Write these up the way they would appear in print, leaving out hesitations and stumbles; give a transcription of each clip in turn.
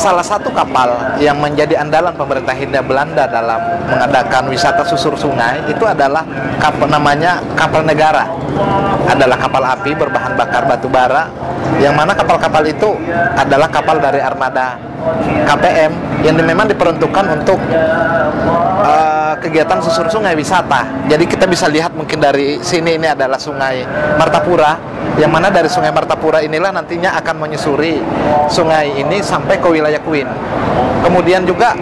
salah satu kapal yang menjadi andalan pemerintah Hindia Belanda dalam mengadakan wisata susur sungai itu adalah kapal namanya kapal negara. Adalah kapal api berbahan bakar batu bara, yang mana kapal-kapal itu adalah kapal dari armada KPM yang memang diperuntukkan untuk kegiatan susur sungai wisata. Jadi kita bisa lihat mungkin dari sini, ini adalah Sungai Martapura, yang mana dari Sungai Martapura inilah nantinya akan menyusuri sungai ini sampai ke wilayah Kuin. Kemudian juga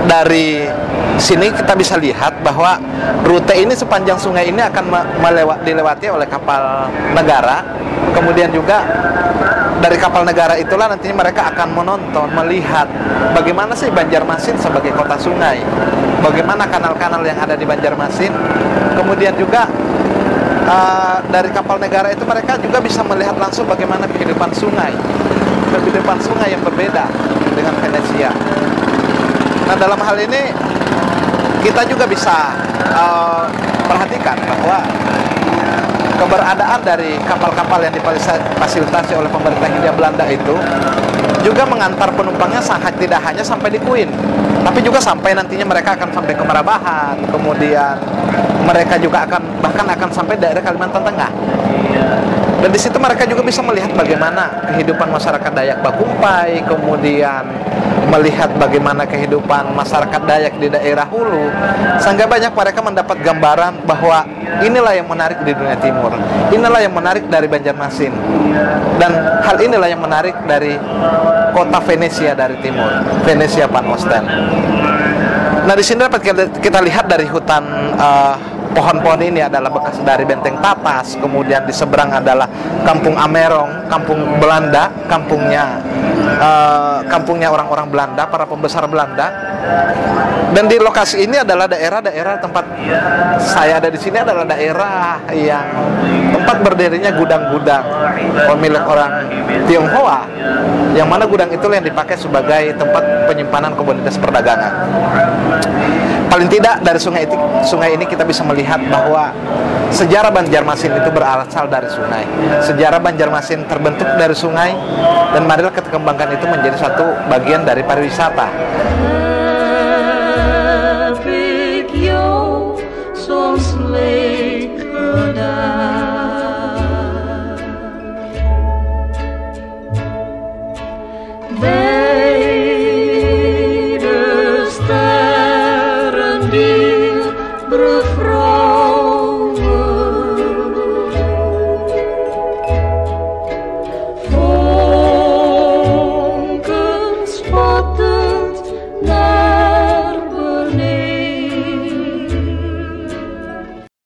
dari sini kita bisa lihat bahwa rute ini sepanjang sungai ini akan dilewati oleh kapal negara. Kemudian juga dari kapal negara itulah nantinya mereka akan menonton, melihat bagaimana sih Banjarmasin sebagai kota sungai, bagaimana kanal-kanal yang ada di Banjarmasin. Kemudian juga dari kapal negara itu mereka juga bisa melihat langsung bagaimana kehidupan sungai yang berbeda dengan Venesia. Nah, dalam hal ini kita juga bisa perhatikan bahwa keberadaan dari kapal-kapal yang difasilitasi oleh pemerintah Hindia Belanda itu juga mengantar penumpangnya tidak hanya sampai di Kuin, tapi juga sampai nantinya mereka akan sampai ke Marabahan, kemudian mereka juga bahkan akan sampai daerah Kalimantan Tengah. Dan di situ mereka juga bisa melihat bagaimana kehidupan masyarakat Dayak Bakumpai, kemudian melihat bagaimana kehidupan masyarakat Dayak di daerah hulu, sehingga banyak mereka mendapat gambaran bahwa inilah yang menarik di dunia timur, inilah yang menarik dari Banjarmasin, dan hal inilah yang menarik dari kota Venesia dari timur, Venesia Van Osten. Nah, di sini dapat kita lihat dari hutan pohon-pohon ini adalah bekas dari Benteng Tapas. Kemudian di seberang adalah Kampung Amerong, kampung Belanda, kampungnya orang-orang Belanda, para pembesar Belanda. Dan di lokasi ini adalah daerah-daerah tempat saya ada di sini adalah daerah yang tempat berdirinya gudang-gudang milik orang Tionghoa, yang mana gudang itu yang dipakai sebagai tempat penyimpanan komoditas perdagangan. Paling tidak dari sungai ini kita bisa melihat bahwa sejarah Banjarmasin itu berasal dari sungai. Sejarah Banjarmasin terbentuk dari sungai, dan marilah kita kembangkan itu menjadi satu bagian dari pariwisata.